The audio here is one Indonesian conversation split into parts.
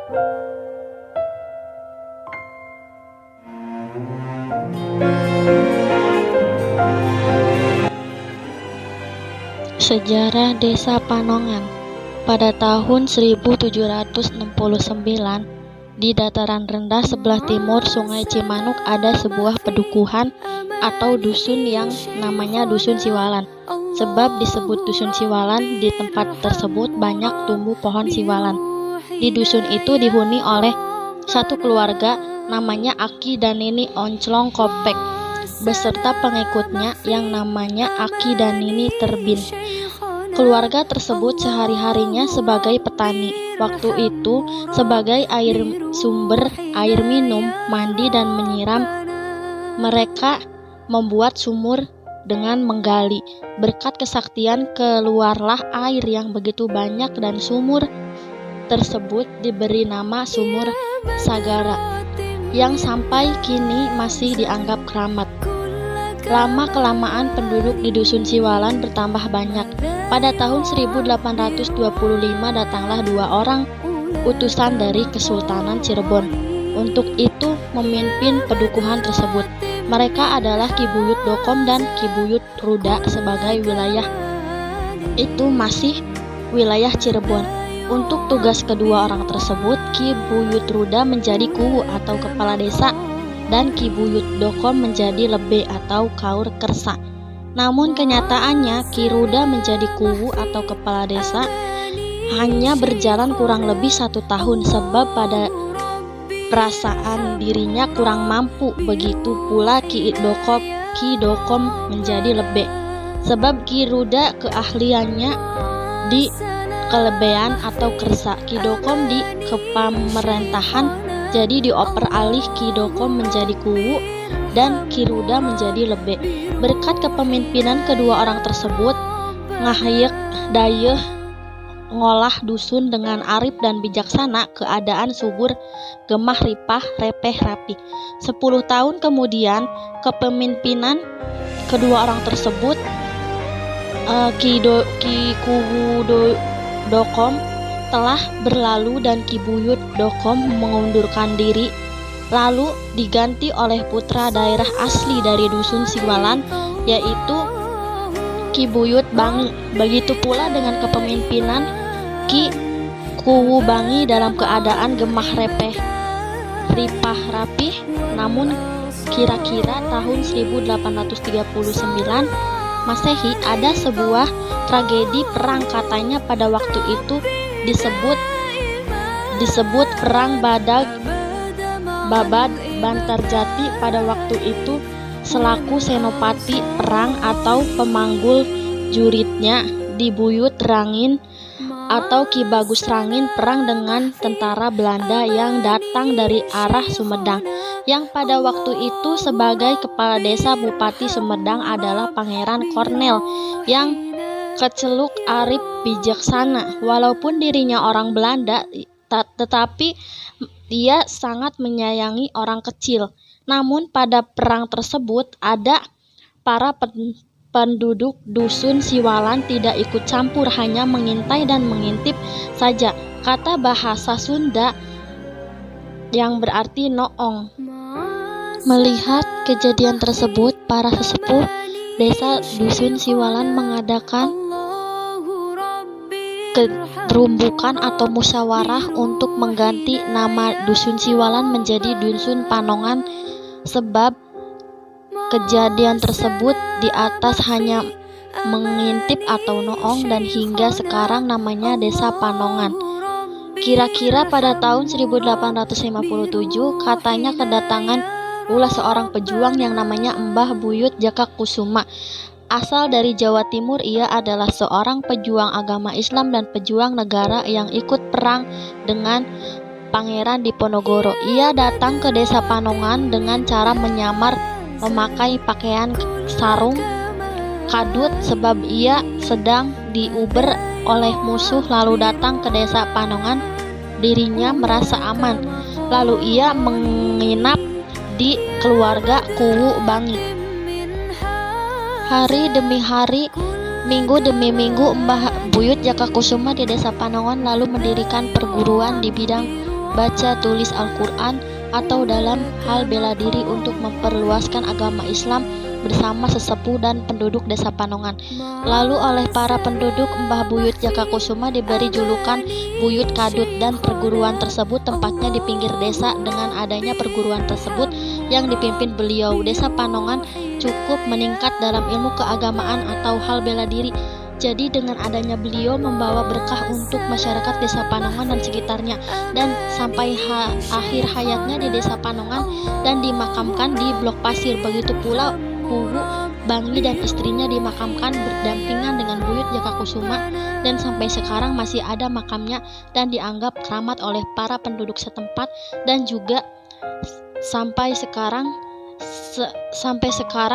Sejarah Desa Panongan. Pada tahun 1769, di dataran rendah sebelah timur Sungai Cimanuk ada sebuah pedukuhan atau dusun yang namanya Dusun Siwalan. Sebab disebut Dusun Siwalan, di tempat tersebut banyak tumbuh pohon siwalan. Di dusun itu dihuni oleh satu keluarga namanya Aki dan Nini Onclong Kopek beserta pengikutnya yang namanya Aki dan Nini Terbin. Keluarga tersebut sehari-harinya sebagai petani. Waktu itu sebagai sumber air minum, mandi dan menyiram, mereka membuat sumur dengan menggali. Berkat kesaktian keluarlah air yang begitu banyak dan sumur tersebut diberi nama Sumur Sagara yang sampai kini masih dianggap keramat. Lama-kelamaan penduduk di Dusun Siwalan bertambah banyak. Pada tahun 1825 datanglah 2 orang utusan dari Kesultanan Cirebon untuk itu memimpin pedukuhan tersebut. Mereka adalah Ki Buyut Dokom dan Ki Buyut Ruda sebagai wilayah itu masih wilayah Cirebon. Untuk tugas kedua orang tersebut, Ki Buyut Ruda menjadi kuwu atau kepala desa dan Ki Buyut Dokom menjadi lebe atau kaur kersa. Namun kenyataannya Ki Ruda menjadi kuwu atau kepala desa hanya berjalan kurang lebih 1 tahun sebab pada perasaan dirinya kurang mampu. Begitu pula Ki Dokom menjadi lebe sebab Ki Ruda keahliannya di kelebean atau kersa, Ki Dokom di kepemerintahan. Jadi dioper alih Ki Dokom menjadi kuwu dan Ki Ruda menjadi lebe. Berkat kepemimpinan kedua orang tersebut, ngahayek dayeuh ngolah dusun dengan arif dan bijaksana, keadaan subur, gemah ripah, repeh rapi. 10 tahun kemudian kepemimpinan kedua orang tersebut, Ki Dokom telah berlalu dan Ki Buyut Dokom mengundurkan diri, lalu diganti oleh putra daerah asli dari Dusun Siwalan, yaitu Ki Buyut Bangi. Begitu pula dengan kepemimpinan Ki Kuwu Bangi dalam keadaan gemah repeh ripah rapih. Namun kira-kira tahun 1839 Masehi ada sebuah tragedi perang. Katanya pada waktu itu disebut perang Babad Bantarjati. Pada waktu itu selaku senopati perang atau pemanggul juritnya di Buyut Rangin atau Ki Bagus Rangin perang dengan tentara Belanda yang datang dari arah Sumedang. Yang pada waktu itu sebagai kepala desa Bupati Sumedang adalah Pangeran Kornel yang keceluk arif bijaksana. Walaupun dirinya orang Belanda, tetapi dia sangat menyayangi orang kecil. Namun pada perang tersebut ada para penduduk Dusun Siwalan tidak ikut campur, hanya mengintai dan mengintip saja. Kata bahasa Sunda yang berarti noong. Melihat kejadian tersebut, para sesepuh desa Dusun Siwalan mengadakan keterumbukan atau musyawarah untuk mengganti nama Dusun Siwalan menjadi Dusun Panongan. Sebab kejadian tersebut di atas hanya mengintip atau noong dan hingga sekarang namanya Desa Panongan. Kira-kira pada tahun 1857 katanya kedatangan ulah seorang pejuang yang namanya Mbah Buyut Jaka Kusuma. Asal dari Jawa Timur, ia adalah seorang pejuang agama Islam dan pejuang negara yang ikut perang dengan Pangeran Diponegoro. Ia datang ke Desa Panongan dengan cara menyamar memakai pakaian sarung kadut sebab ia sedang diuber oleh musuh, lalu datang ke Desa Panongan. Dirinya merasa aman, lalu ia menginap di keluarga Kuwu Bangi. Hari demi hari, minggu demi minggu, Mbah Buyut Jaka Kusuma di Desa Panongan lalu mendirikan perguruan di bidang baca tulis Al-Quran, atau dalam hal bela diri untuk memperluaskan agama Islam bersama sesepuh dan penduduk desa Panongan. Lalu oleh para penduduk, Mbah Buyut Jakakusuma diberi julukan Buyut Kadut, dan perguruan tersebut tempatnya di pinggir desa. Dengan adanya perguruan tersebut yang dipimpin beliau, desa Panongan cukup meningkat dalam ilmu keagamaan atau hal bela diri. Jadi dengan adanya beliau membawa berkah untuk masyarakat desa Panongan dan sekitarnya, dan sampai akhir hayatnya di desa Panongan dan dimakamkan di blok pasir. Begitu pula Pugu Bangi dan istrinya dimakamkan berdampingan dengan Buyut Jakakusuma, dan sampai sekarang masih ada makamnya dan dianggap keramat oleh para penduduk setempat, dan juga sampai sekarang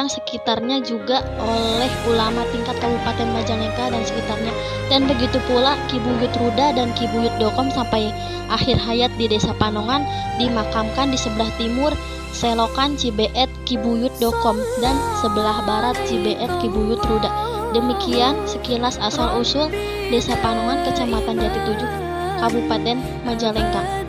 sekitarnya juga oleh ulama tingkat Kabupaten Majalengka dan sekitarnya. Dan begitu pula Ki Buyut Ruda dan Ki Buyut Dokom sampai akhir hayat di desa Panongan dimakamkan di sebelah timur Selokan Cibeet Ki Buyut Dokom dan sebelah barat Cibeet Ki Buyut Ruda. Demikian sekilas asal usul desa Panongan, Kecamatan Jati Tujuh, Kabupaten Majalengka.